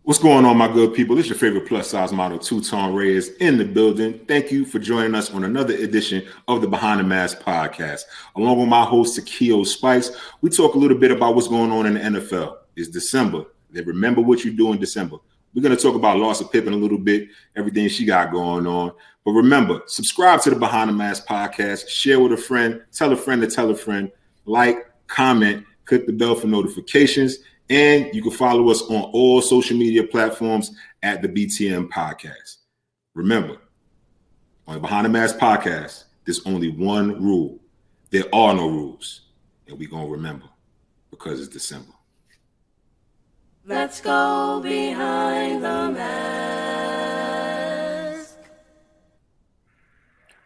What's going on, my good people? It's your favorite plus size model, Tutan Reyes, in the building. Thank you for joining us on another edition of the Behind the Mask podcast. Along with my host, Takeo Spikes, we talk a little bit about what's going on in the NFL. It's December. They remember what you do in December. We're going to talk about Larsa Pippen a little bit, everything she got going on. But remember, subscribe to the Behind the Mask podcast, share with a friend, tell a friend to tell a friend, like, comment, click the bell for notifications. And you can follow us on all social media platforms at the BTM Podcast. Remember, on the Behind the Mask Podcast, there's only one rule. There are no rules. And we're going to remember because it's December. Let's go behind the mask.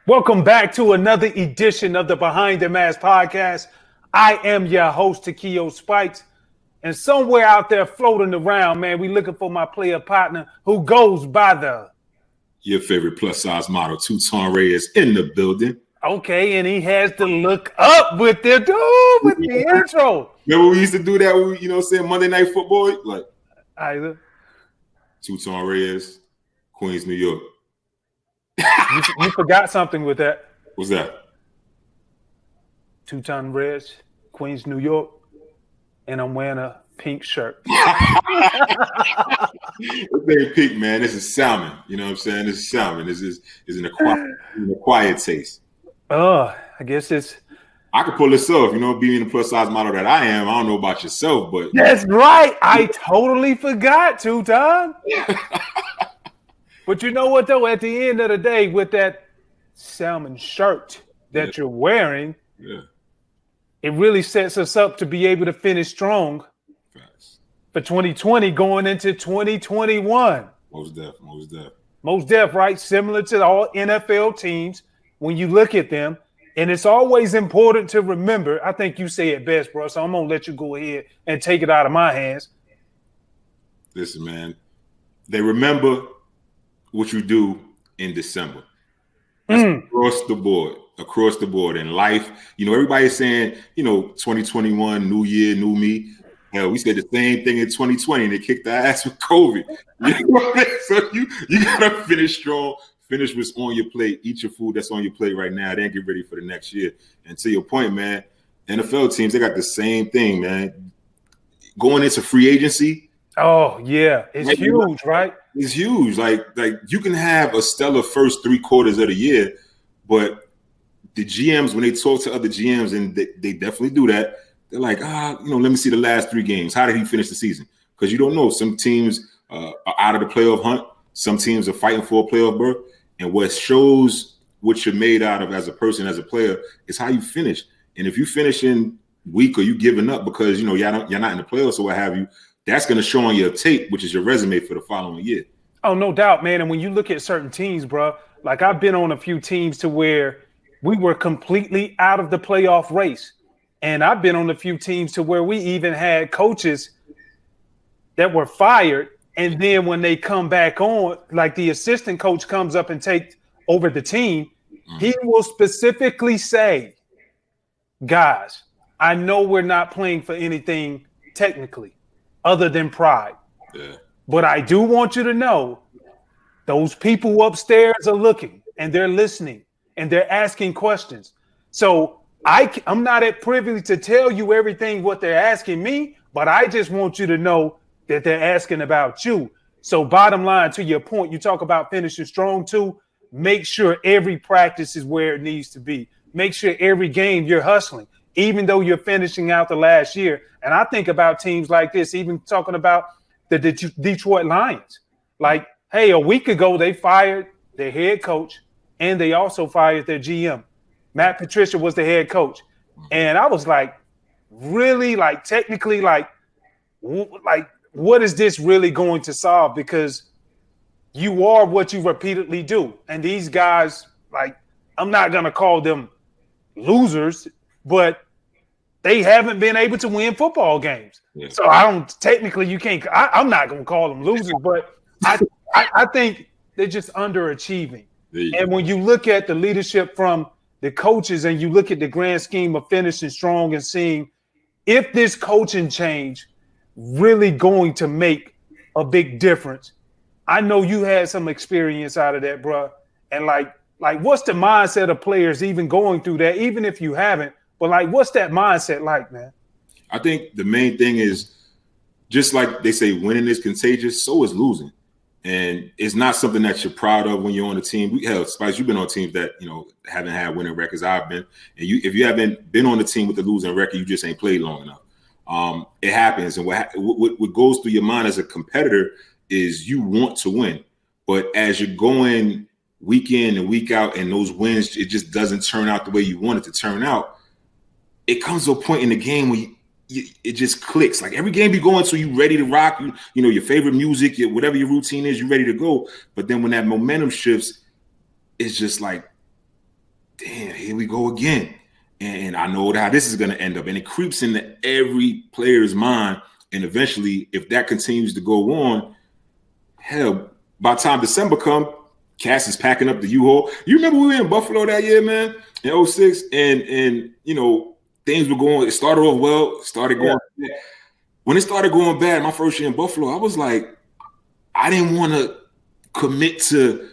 Welcome back to another edition of the Behind the Mask Podcast. I am your host, Takeo Spikes. And somewhere out there floating around, man, we looking for my player partner who goes by your favorite plus size model, Tutan Reyes, in the building. Okay, and he has to look up with the dude with the intro. Remember we used to do that when we, Monday Night Football? Like, either Tutan Reyes, Queens, New York. you forgot something with that. What's that? Tutan Reyes, Queens, New York. And I'm wearing a pink shirt. This ain't pink, man. This is salmon. You know what I'm saying? This is salmon. This is an acquired taste. I guess it's... I could pull this off, being the plus size model that I am. I don't know about yourself, but... That's right. I totally forgot, Tutan. But you know what, though? At the end of the day, with that salmon shirt that you're wearing... Yeah. It really sets us up to be able to finish strong for 2020 going into 2021. Most def. Most def, right? Similar to all NFL teams when you look at them. And it's always important to remember, I think you say it best, bro, so I'm going to let you go ahead and take it out of my hands. Listen, man, they remember what you do in December. That's across the board in life. Everybody's saying, 2021, new year, new me. Hell, we said the same thing in 2020 and they kicked our ass with COVID. So you gotta finish strong, finish what's on your plate, eat your food that's on your plate right now, then get ready for the next year. And to your point, man, NFL teams, they got the same thing, man. Going into free agency. Oh, yeah. It's huge, right? It's huge. Like you can have a stellar first 3 quarters of the year, but the GMs, when they talk to other GMs, and they definitely do that, they're like, let me see the last 3 games. How did he finish the season? Because you don't know. Some teams are out of the playoff hunt. Some teams are fighting for a playoff berth. And what shows what you're made out of as a person, as a player, is how you finish. And if you finish in weak or you giving up because, you're not in the playoffs or what have you, that's going to show on your tape, which is your resume for the following year. Oh, no doubt, man. And when you look at certain teams, bro, like I've been on a few teams to where we were completely out of the playoff race. And I've been on a few teams to where we even had coaches that were fired. And then when they come back on, like the assistant coach comes up and takes over the team, he will specifically say, guys, I know we're not playing for anything technically other than pride. Yeah. But I do want you to know those people upstairs are looking and they're listening. And they're asking questions. So I'm not at privy to tell you everything what they're asking me, but I just want you to know that they're asking about you. So bottom line, to your point, you talk about finishing strong too. Make sure every practice is where it needs to be. Make sure every game you're hustling, even though you're finishing out the last year. And I think about teams like this, even talking about the Detroit Lions. Like, hey, a week ago, they fired their head coach. And they also fired their GM. Matt Patricia was the head coach. And I was like, really, like technically, like what is this really going to solve? Because you are what you repeatedly do. And these guys, like, I'm not going to call them losers, but they haven't been able to win football games. Yeah. So I'm not going to call them losers, but I think they're just underachieving. And when you look at the leadership from the coaches and you look at the grand scheme of finishing strong and seeing if this coaching change really going to make a big difference. I know you had some experience out of that, bro. And like what's the mindset of players even going through that, even if you haven't, but like, what's that mindset like, man? I think the main thing is, just like they say, winning is contagious, so is losing. And it's not something that you're proud of when you're on a team. Hell, Spice, you've been on teams that, haven't had winning records. I've been. And if you haven't been on the team with the losing record, you just ain't played long enough. It happens. And what goes through your mind as a competitor is you want to win. But as you're going week in and week out and those wins, it just doesn't turn out the way you want it to turn out. It comes to a point in the game where it just clicks. Like every game you go into, you ready to rock, your favorite music, whatever your routine is, you're ready to go. But then when that momentum shifts, it's just like, damn, here we go again. And I know how this is going to end up. And it creeps into every player's mind. And eventually, if that continues to go on, hell, by the time December comes, Cass is packing up the U-Haul. You remember we were in Buffalo that year, man, in 06? And things were going, it started off well, started going bad. When it started going bad, my first year in Buffalo, I was like, I didn't want to commit to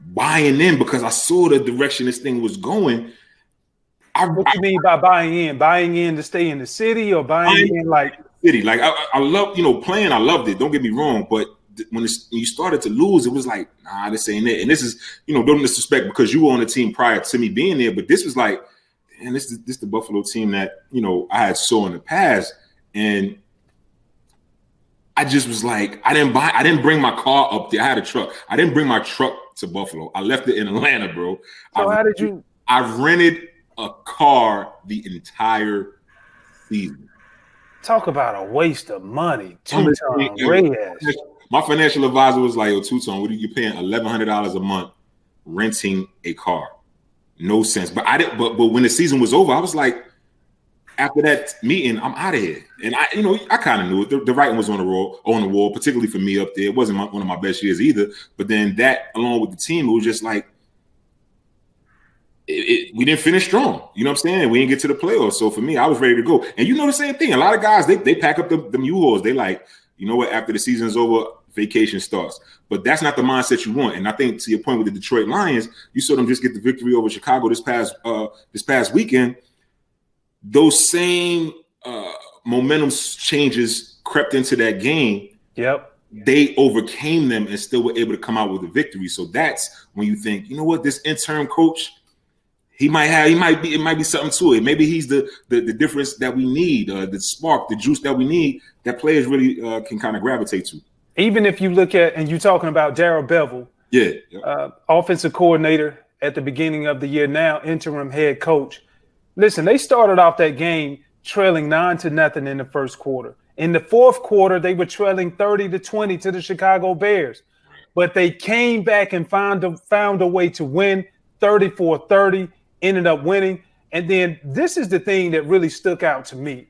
buying in because I saw the direction this thing was going. What you mean by buying in? Buying in to stay in the city, or buying in like city? Like I love, playing. I loved it. Don't get me wrong, but when you started to lose, it was like, nah, this ain't it. And this is, don't disrespect because you were on the team prior to me being there, but this was like, man, this is the Buffalo team that I had saw in the past, and I just was like, I didn't bring my car up there. I had a truck. I didn't bring my truck to Buffalo. I left it in Atlanta, bro. So how did you? I rented a car the entire season. Talk about a waste of money. Tutan, Reyes. My financial advisor was like, yo, Tutan, what are you paying $1,100 a month renting a car? No sense. But I didn't. But when the season was over, I was like, after that meeting, I'm out of here. And I kind of knew it. The writing was on the wall, particularly for me up there. It wasn't one of my best years either. But then that, along with the team, it was just like, we didn't finish strong. You know what I'm saying? We didn't get to the playoffs. So for me, I was ready to go. And the same thing. A lot of guys, they pack up them U-Hauls. They like, you know what? After the season's over, vacation starts. But that's not the mindset you want. And I think to your point with the Detroit Lions, you saw them just get the victory over Chicago this past weekend. Those same momentum changes crept into that game. Yep. They overcame them and still were able to come out with a victory. So that's when you think, you know what, this interim coach, it might be something to it. Maybe he's the difference that we need, the spark, the juice that we need that players really can kind of gravitate to. Even if you look at, and you're talking about Darrell Bevell, offensive coordinator at the beginning of the year, now interim head coach. Listen, they started off that game trailing 9-0 in the first quarter. In the fourth quarter, they were trailing 30-20 to the Chicago Bears. But they came back and found a way to win 34-30, ended up winning. And then this is the thing that really stood out to me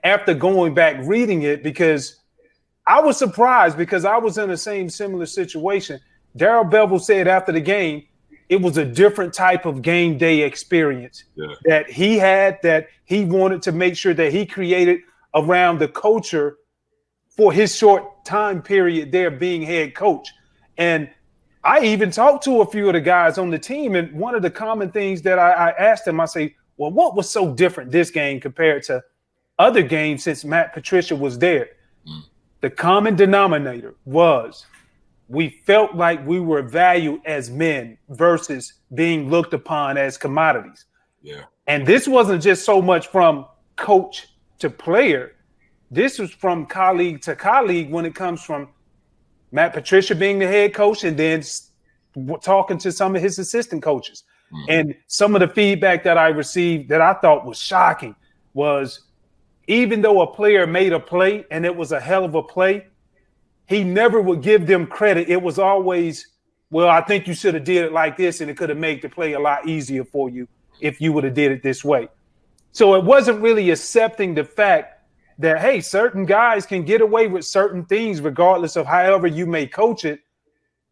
after going back reading it, because I was surprised because I was in the same similar situation. Darrell Bevell said after the game, it was a different type of game day experience that he had, that he wanted to make sure that he created around the culture for his short time period there being head coach. And I even talked to a few of the guys on the team, and one of the common things that I asked them, I say, well, what was so different this game compared to other games since Matt Patricia was there? The common denominator was we felt like we were valued as men versus being looked upon as commodities. Yeah. And this wasn't just so much from coach to player. This was from colleague to colleague when it comes from Matt Patricia being the head coach and then talking to some of his assistant coaches. And some of the feedback that I received that I thought was shocking was, even though a player made a play and it was a hell of a play, he never would give them credit. It was always, well, I think you should have did it like this and it could have made the play a lot easier for you if you would have did it this way. So it wasn't really accepting the fact that, hey, certain guys can get away with certain things regardless of however you may coach it,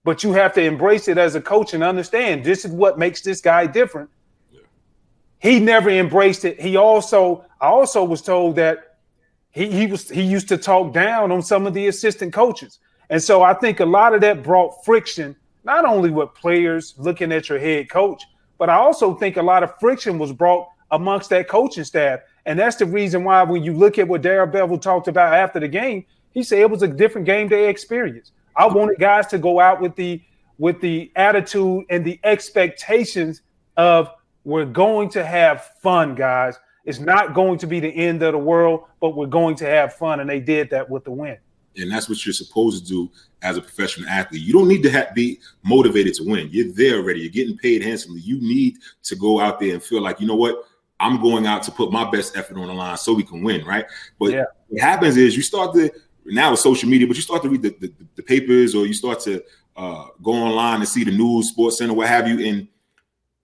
but you have to embrace it as a coach and understand this is what makes this guy different. He never embraced it. I also was told that he used to talk down on some of the assistant coaches. And so I think a lot of that brought friction, not only with players looking at your head coach, but I also think a lot of friction was brought amongst that coaching staff. And that's the reason why when you look at what Darrell Bevell talked about after the game, he said it was a different game day experience. I wanted guys to go out with the attitude and the expectations of we're going to have fun, guys. It's not going to be the end of the world, but we're going to have fun. And they did that with the win. And that's what you're supposed to do as a professional athlete. You don't need to be motivated to win. You're there already. You're getting paid handsomely. You need to go out there and feel like, you know what? I'm going out to put my best effort on the line so we can win, right? But what happens is you start to – now with social media, but you start to read the papers, or you start to go online and see the news, Sports Center, what have you, and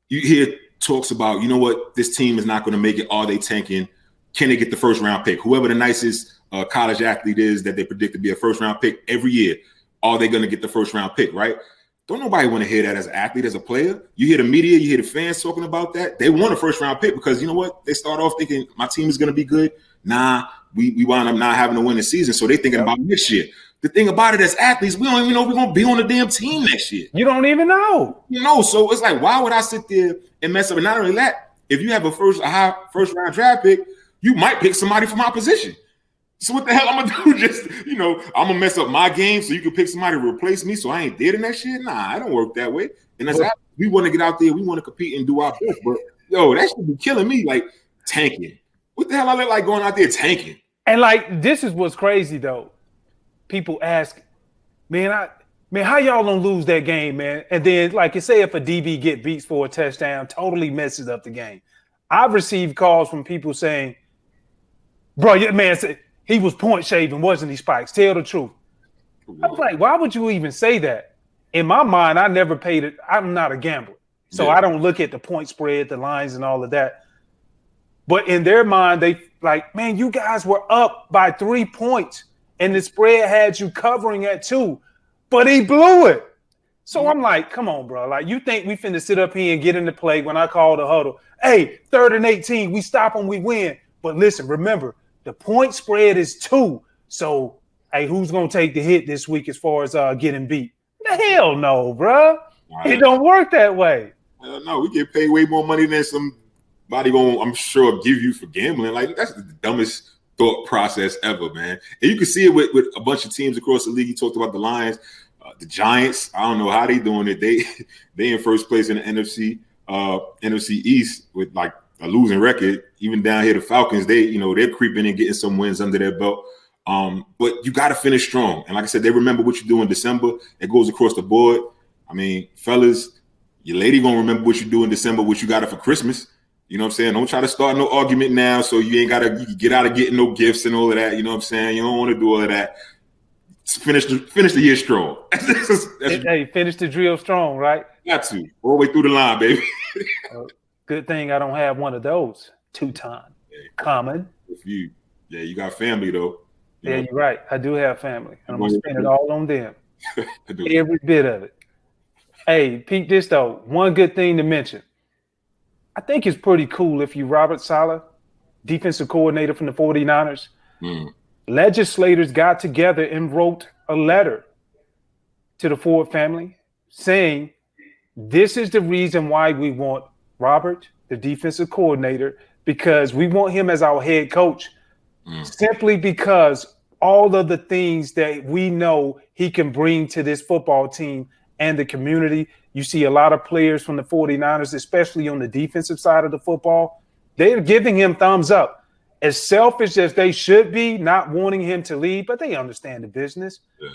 you hear talks about, you know what, this team is not going to make it. Are they tanking? Can they get the first round pick? Whoever the nicest college athlete is that they predict to be a first round pick every year, are they going to get the first round pick, right? Don't nobody want to hear that as an athlete, as a player. You hear the media, you hear the fans talking about that. They want a first round pick because you know what? They start off thinking my team is going to be good. Nah, we wind up not having to win the season. So they're thinking about next year. The thing about it as athletes, we don't even know if we're going to be on the damn team next year. You don't even know. You know, so it's like, why would I sit there and mess up? And not only that, if you have a high first round draft pick, you might pick somebody from my position. So what the hell I'm going to do? Just, you know, I'm going to mess up my game so you can pick somebody to replace me so I ain't there the next year? Nah, I don't work that way. And as athletes, we want to get out there. We want to compete and do our best. But, yo, that should be killing me, like tanking. What the hell I look like going out there tanking? And, like, this is what's crazy, though. People ask, man, how y'all don't lose that game, man? And then, like you say, if a DB get beats for a touchdown, totally messes up the game. I've received calls from people saying, bro, man, he was point shaving, wasn't he, Spikes? Tell the truth. I was like, why would you even say that? In my mind, I never paid it. I'm not a gambler. So I don't look at the point spread, the lines, and all of that. But in their mind, they like, man, you guys were up by 3 points, and the spread had you covering at 2, but he blew it. So I'm like, come on, bro. Like, you think we finna sit up here and get into play when I call the huddle? Hey, 3rd and 18, we stop them, we win. But listen, remember, the point spread is 2. So, hey, who's going to take the hit this week as far as getting beat? The hell no, bro. It don't work that way. No, we get paid way more money than somebody going, I'm sure, give you for gambling. Like, that's the dumbest thought process ever, man. And you can see it with a bunch of teams across the league. You talked about the Lions, the Giants. I don't know how they doing it. They in first place in the NFC East with like a losing record. Even down here, the Falcons, they're creeping and getting some wins under their belt. But you got to finish strong. And like I said, they remember what you do in December. It goes across the board. I mean, fellas, your lady going to remember what you do in December, what you got her for Christmas. You know what I'm saying? Don't try to start no argument now so you ain't got to get out of getting no gifts and all of that. You know what I'm saying? You don't want to do all of that. Finish the year strong. Hey, finish the drill strong, right? Got to. All the way through the line, baby. Good thing I don't have one of those. Tutan. Common. You got family, though. You're right. I do have family. And I'm going to spend it all on them. Every bit of it. Hey, peep this, though. One good thing to mention. I think it's pretty cool if you Robert Saleh, defensive coordinator from the 49ers, legislators got together and wrote a letter to the Ford family saying, this is the reason why we want Robert, the defensive coordinator, because we want him as our head coach, simply because all of the things that we know he can bring to this football team and the community. You see a lot of players from the 49ers, especially on the defensive side of the football, they're giving him thumbs up. As selfish as they should be, not wanting him to leave, but they understand the business. Yeah.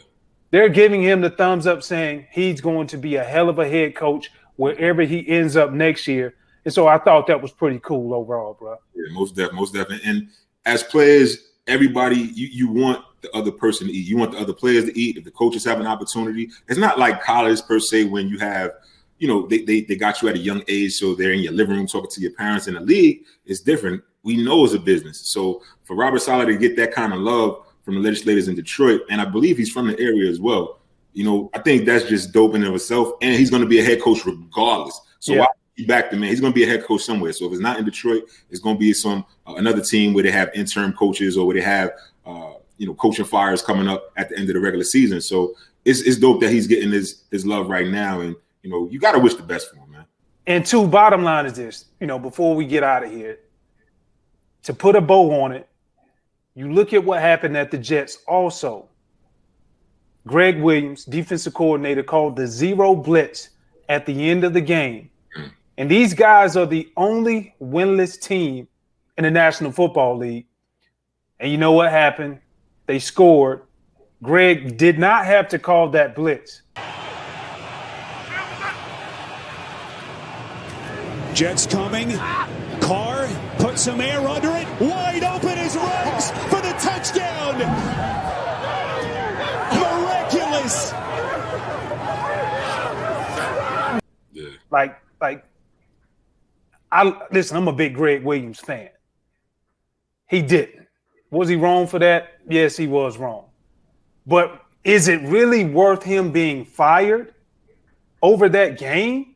They're giving him the thumbs up, saying he's going to be a hell of a head coach wherever he ends up next year. And so I thought that was pretty cool overall, bro. Yeah, most definitely. And as players, everybody, you want the other person to eat. You want the other players to eat. If the coaches have an opportunity, it's not like college per se when you have, they got you at a young age, so they're in your living room talking to your parents. In the league, it's different. We know it's a business. So for Robert Saleh to get that kind of love from the legislators in Detroit, and I believe he's from the area as well, I think that's just dope in and of itself. And he's going to be a head coach regardless. So He's back to man. He's going to be a head coach somewhere. So if it's not in Detroit, it's going to be another team where they have interim coaches or where they have coaching fires coming up at the end of the regular season. So it's dope that he's getting his love right now, and you got to wish the best for him, man. And two, bottom line is this: before we get out of here, to put a bow on it, you look at what happened at the Jets. Also, Greg Williams, defensive coordinator, called the zero blitz at the end of the game. And these guys are the only winless team in the National Football League. And you know what happened? They scored. Greg did not have to call that blitz. Jets coming. Carr put some air under it. Wide open is Ruggs for the touchdown. Miraculous. Yeah. Listen, I'm a big Greg Williams fan. He didn't. Was he wrong for that? Yes, he was wrong. But is it really worth him being fired over that game?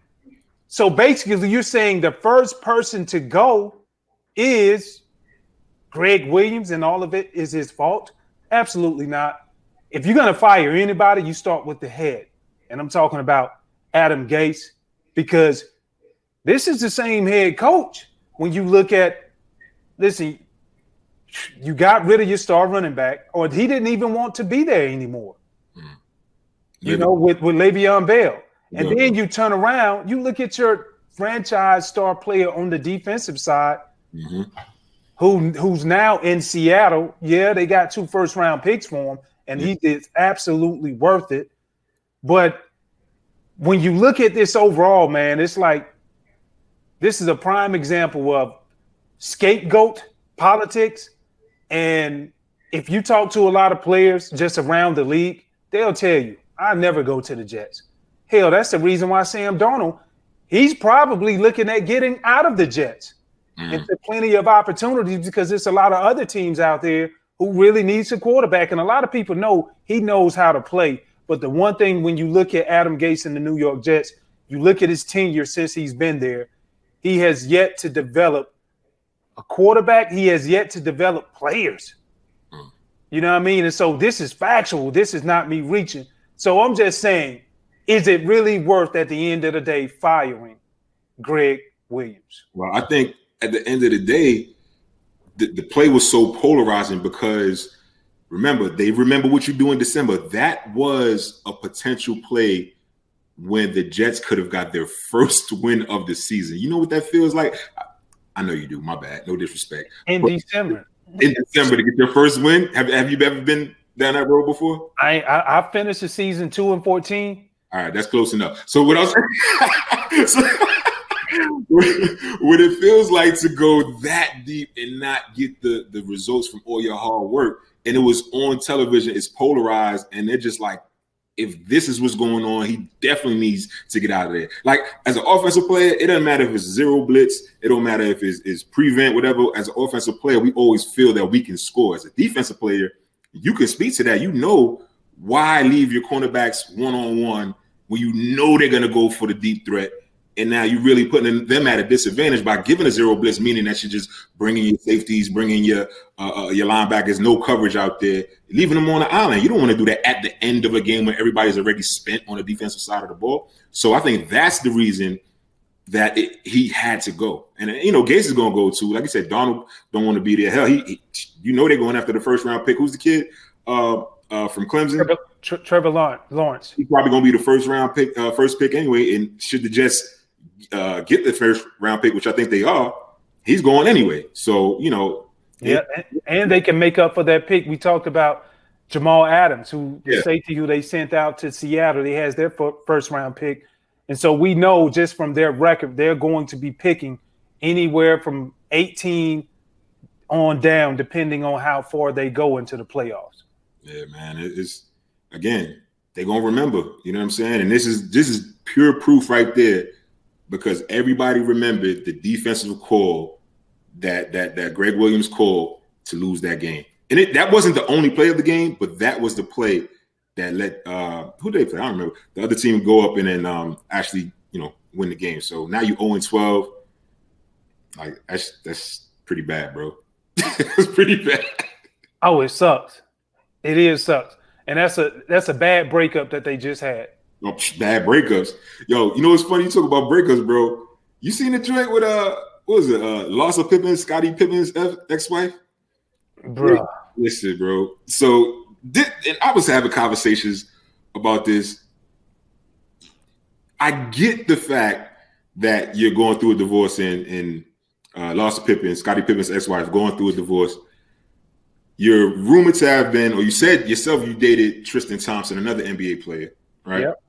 So basically, you're saying the first person to go is Greg Williams and all of it is his fault? Absolutely not. If you're going to fire anybody, you start with the head. And I'm talking about Adam Gase, because this is the same head coach. When you look at, listen, you got rid of your star running back, or he didn't even want to be there anymore. With Le'Veon Bell. And then you turn around, you look at your franchise star player on the defensive side, who's now in Seattle. Yeah, they got 2 first-round picks for him, and he is absolutely worth it. But when you look at this overall, man, it's like this is a prime example of scapegoat politics. And if you talk to a lot of players just around the league, they'll tell you, I never go to the Jets. Hell, that's the reason why Sam Darnold, he's probably looking at getting out of the Jets. And there's plenty of opportunities because there's a lot of other teams out there who really needs a quarterback. And a lot of people know he knows how to play. But the one thing, when you look at Adam Gase and the New York Jets, you look at his tenure since he's been there, he has yet to develop a quarterback. He has yet to develop players. You know what I mean? And so this is factual. This is not me reaching. So I'm just saying, is it really worth, at the end of the day, firing Greg Williams? Well, I think at the end of the day, the play was so polarizing because, remember what you do in December. That was a potential play when the Jets could have got their first win of the season. You know what that feels like? I know you do. My bad. No disrespect. In December to get your first win. Have you ever been down that road before? I finished the season 2-14. All right, that's close enough. So what else? What it feels like to go that deep and not get the results from all your hard work, and it was on television, it's polarized, and they're just like, if this is what's going on, he definitely needs to get out of there. Like, as an offensive player, it doesn't matter if it's zero blitz. It don't matter if it's prevent, whatever. As an offensive player, we always feel that we can score. As a defensive player, you can speak to that. You know why leave your cornerbacks one-on-one when you know they're going to go for the deep threat. And now you're really putting them at a disadvantage by giving a zero blitz, meaning that you're just bringing your safeties, bringing your linebackers, no coverage out there, leaving them on the island. You don't want to do that at the end of a game when everybody's already spent on the defensive side of the ball. So I think that's the reason that he had to go. And, Gase is going to go too. Like I said, Donald don't want to be there. Hell, they're going after the first-round pick. Who's the kid from Clemson? Trevor Lawrence. He's probably going to be the first pick anyway. And should the Jets get the first round pick, which I think they are, he's going anyway. So, yeah, and they can make up for that pick. We talked about Jamal Adams, the safety who they sent out to Seattle. He has their first round pick. And so we know just from their record, they're going to be picking anywhere from 18 on down, depending on how far they go into the playoffs. Yeah, man. It's again, they're gonna remember, you know what I'm saying? And this is pure proof right there, because everybody remembered the defensive call that Greg Williams called to lose that game. And that wasn't the only play of the game, but that was the play that let who did they play? I don't remember. The other team go up and then actually win the game. So now you 0-12. Like that's pretty bad, bro. It's pretty bad. Oh, it sucks. It is sucks. And that's a bad breakup that they just had. Oh, bad breakups. Yo, you know what's funny? You talk about breakups, bro. You seen the joint with what was it? Larsa Pippen, Scottie Pippen's ex-wife? Bro. Listen, bro. So and I was having conversations about this. I get the fact that you're going through a divorce and Larsa Pippen, Scottie Pippen's ex-wife, going through a divorce. You're rumored to have been, or you said yourself, you dated Tristan Thompson, another NBA player, right? Yep.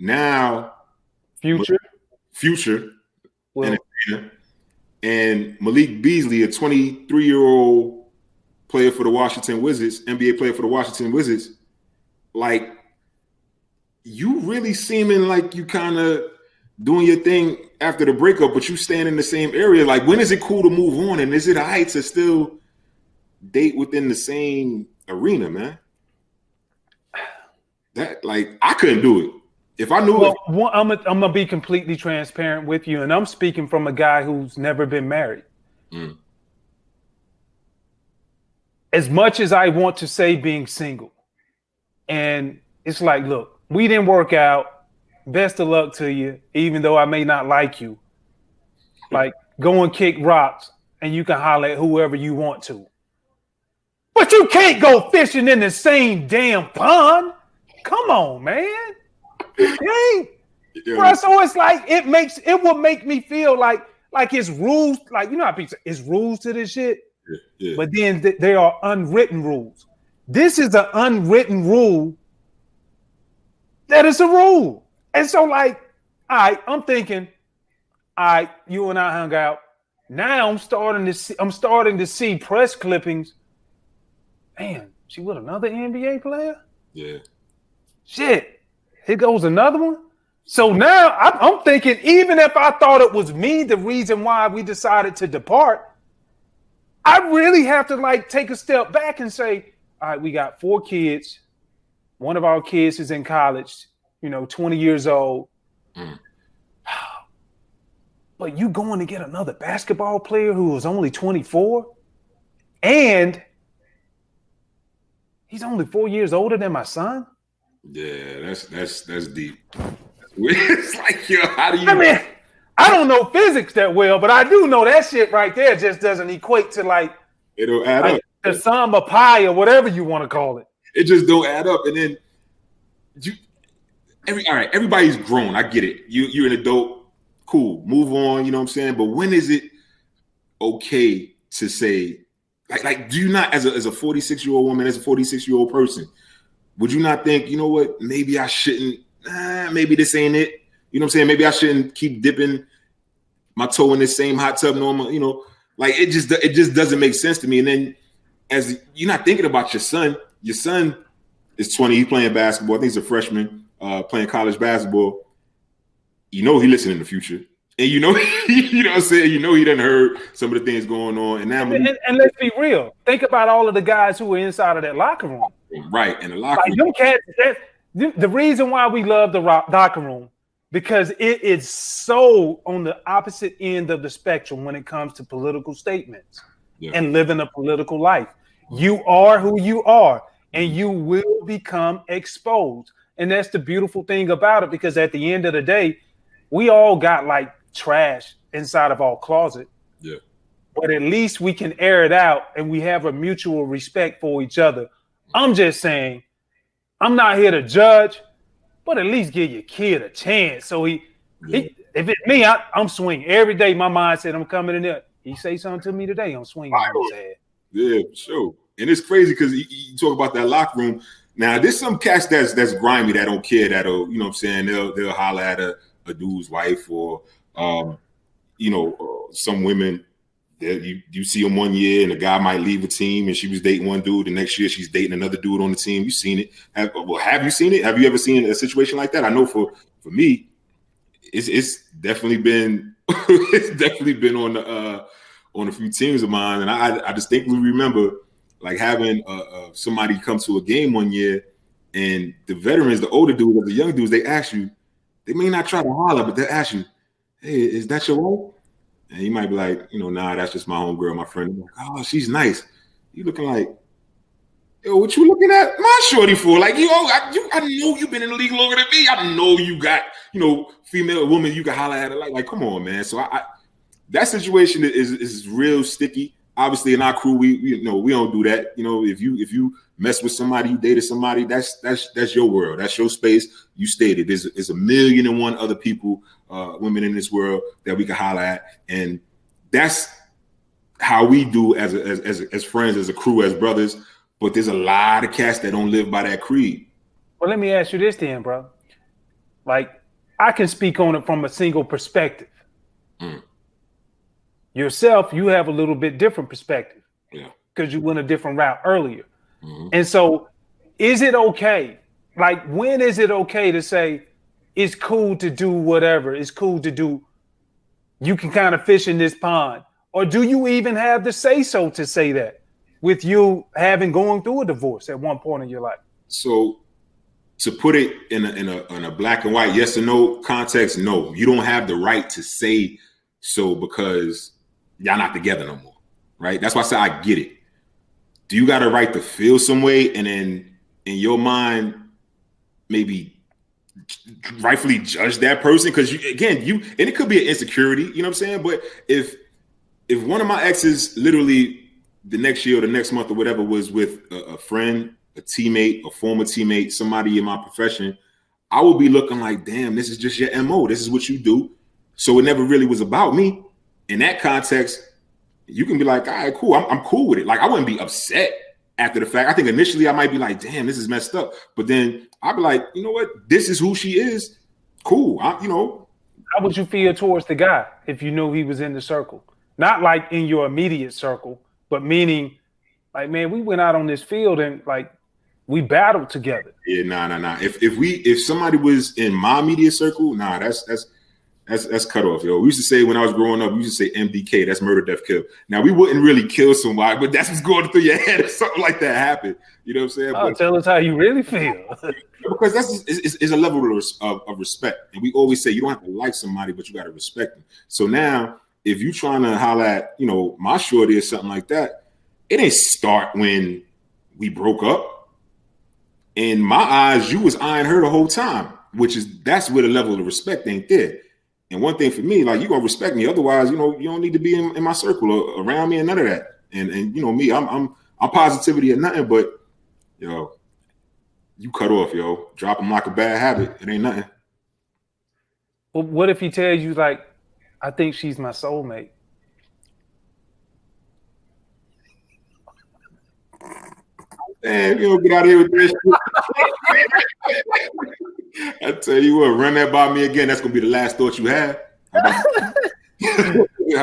Now, Future, well, and Malik Beasley, a 23-year-old player for the Washington Wizards, NBA player for the Washington Wizards, like, you really seeming like you kind of doing your thing after the breakup, but you staying in the same area. Like, when is it cool to move on? And is it all right to still date within the same arena, man? That, like, I couldn't do it. If I knew I'm going to be completely transparent with you, and I'm speaking from a guy who's never been married. Mm. As much as I want to say being single, and it's like, look, we didn't work out. Best of luck to you, even though I may not like you. Like, go and kick rocks, and you can holler at whoever you want to. But you can't go fishing in the same damn pond. Come on, man. Hey, bro, so it's like it would make me feel like it's rules, like, you know how people say it's rules to this shit. Yeah. But then there are unwritten rules. This is an unwritten rule that is a rule. And so, like, all right, I'm thinking, all right, you and I hung out. Now I'm starting to see press clippings. Man, she with another NBA player? Yeah. Shit. Here goes another one. So now I'm thinking, even if I thought it was me, the reason why we decided to depart, I really have to, like, take a step back and say, all right, we got 4 kids. One of our kids is in college, 20 years old. Mm. But you going to get another basketball player who was only 24? And he's only 4 years older than my son? Yeah, that's deep. It's like, yo, how do you? I mean, I don't know physics that well, but I do know that shit right there just doesn't equate to, like, it'll add up. The samba pie or whatever you want to call it. It just don't add up. And then all right, everybody's grown. I get it. You're an adult. Cool. Move on. You know what I'm saying? But when is it okay to say, like, do you not, as a 46-year-old woman, as a 46-year-old person, would you not think, you know what, maybe I shouldn't, maybe this ain't it. You know what I'm saying? Maybe I shouldn't keep dipping my toe in this same hot tub normal, like, it just doesn't make sense to me. And then, as you're not thinking about your son is 20, he's playing basketball. I think he's a freshman, playing college basketball. He listening in the future. And you know what I'm saying? He done heard some of the things going on. And now, and let's be real. Think about all of the guys who were inside of that locker room. Right, in the locker room. The reason why we love the locker room, because it is so on the opposite end of the spectrum when it comes to political statements and living a political life. You are who you are, and you will become exposed. And that's the beautiful thing about it, because at the end of the day, we all got, like, trash inside of our closet. Yeah. But at least we can air it out, and we have a mutual respect for each other. I'm just saying, I'm not here to judge, but at least give your kid a chance. So if it's me, I'm swinging. Every day my mind said I'm coming in there. He say something to me today, I'm swinging on his head. Yeah, sure. And it's crazy because you talk about that locker room. Now, there's some cats that's grimy that don't care, that'll, you know what I'm saying, they'll holler at a dude's wife, or some women that you see them one year and a guy might leave a team and she was dating one dude, the next year she's dating another dude on the team. You've seen it. Have you seen it? Have you ever seen a situation like that? I know for me, it's definitely been on a few teams of mine, and I distinctly remember, like, having somebody come to a game one year, and the veterans, the older dudes or the young dudes, they They may not try to holler, but they'll ask you, "Hey, is that your wife?" And you might be like, nah, that's just my homegirl, my friend. Like, oh, she's nice. You looking like, yo, what you looking at my shorty for? Like, I know you've been in the league longer than me. I know you got, female woman you can holler at her. Like, come on, man. So that situation is real sticky. Obviously, in our crew, we don't do that. If you mess with somebody, you dated somebody, that's your world. That's your space. You stated there's 1,000,001 other people, women in this world that we can holler at, and that's how we do as friends, as a crew, as brothers. But there's a lot of cats that don't live by that creed. Well, let me ask you this then, bro. Like, I can speak on it from a single perspective. Yourself, you have a little bit different perspective. Yeah. Because you went a different route earlier. And so is it okay? Like, when is it okay to say it's cool to do whatever? It's cool to do. You can kind of fish in this pond. Or do you even have the say-so to say that with you going through a divorce at one point in your life? So to put it in a black and white yes or no context, no. You don't have the right to say so because y'all not together no more, right? That's why I say I get it. Do you got a right to feel some way and then in your mind maybe rightfully judge that person? Because and it could be an insecurity, you know what I'm saying? But if one of my exes literally the next year or the next month or whatever was with a friend, a teammate, a former teammate, somebody in my profession, I would be looking like, damn, this is just your MO. This is what you do. So it never really was about me. In that context, you can be like, all right, cool. I'm cool with it. Like, I wouldn't be upset after the fact. I think initially I might be like, damn, this is messed up. But then I'd be like, you know what? This is who she is. Cool. How would you feel towards the guy if you knew he was in the circle? Not like in your immediate circle, but meaning like, man, we went out on this field and like we battled together. Yeah, nah. If somebody was in my immediate circle, nah, that's cut off, yo. We used to say when I was growing up, we used to say MDK, that's murder, death, kill. Now, we wouldn't really kill somebody, but that's what's going through your head if something like that happened. You know what I'm saying? Oh, tell us how you really feel. Because it's a level of respect. And we always say you don't have to like somebody, but you got to respect them. So now, if you trying to holler at, my shorty or something like that, it ain't start when we broke up. In my eyes, you was eyeing her the whole time, that's where the level of respect ain't there. And one thing for me, like, you gonna respect me. Otherwise, you don't need to be in my circle or around me and none of that. And me, I'm positivity and nothing, but yo, you cut off, yo. Drop them like a bad habit. It ain't nothing. Well, what if he tells you like, I think she's my soulmate? Man, you don't get out of here with this shit. I tell you what, run that by me again. That's gonna be the last thought you have. How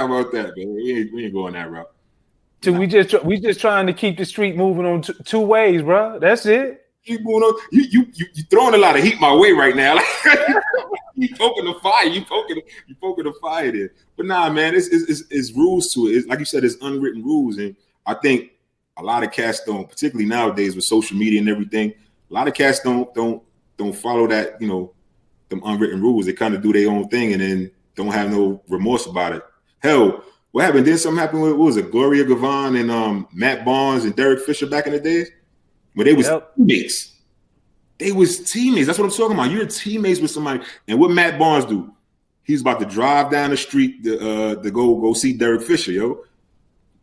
about that, man? We ain't going that route. So we just trying to keep the street moving on two ways, bro. That's it. Keep moving on. You throwing a lot of heat my way right now. You poking the fire. You poking the fire there. But nah, man, it's rules to it. It's, like you said, it's unwritten rules, and I think a lot of cats don't, particularly nowadays with social media and everything. A lot of cats don't follow that, them unwritten rules. They kind of do their own thing and then don't have no remorse about it. Hell, what happened? Didn't something happen with, what was it, Gloria Gavon and Matt Barnes and Derek Fisher back in the days? When they was teammates. They was teammates. That's what I'm talking about. You're teammates with somebody. And what Matt Barnes do? He's about to drive down the street to go see Derek Fisher, yo.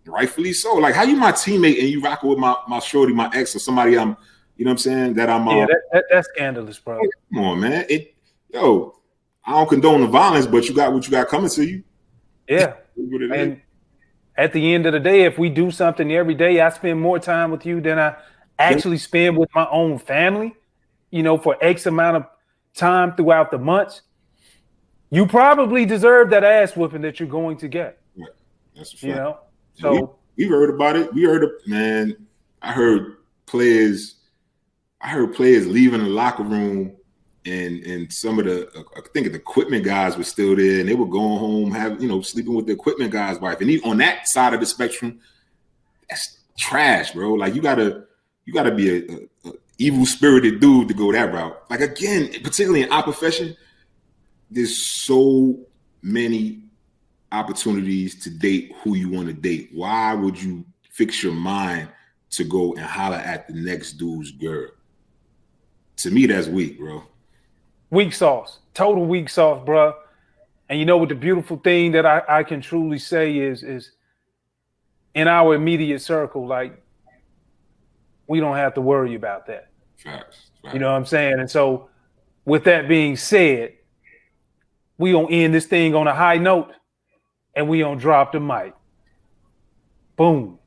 Rightfully so. Like, how you my teammate and you rocking with my shorty, my ex, or somebody I'm, you know what I'm saying? That I'm that's scandalous, bro. Come on, man. I don't condone the violence, but you got what you got coming to you. Yeah. And at the end of the day, if we do something every day, I spend more time with you than I actually spend with my own family, for X amount of time throughout the months. You probably deserve that ass whooping that you're going to get. Yeah, that's a fact. So we heard about it. We heard it, man. I heard players leaving the locker room, and some of the I think the equipment guys were still there, and they were going home, sleeping with the equipment guy's wife. And on that side of the spectrum, that's trash, bro. Like, you gotta be a evil spirited dude to go that route. Like, again, particularly in our profession, there's so many opportunities to date who you want to date. Why would you fix your mind to go and holler at the next dude's girl? To me, that's weak, bro. Weak sauce. Total weak sauce, bro. And you know what the beautiful thing that I can truly say is in our immediate circle, like, we don't have to worry about that. Facts. You know what I'm saying? And so with that being said, we gonna end this thing on a high note and we gonna drop the mic. Boom.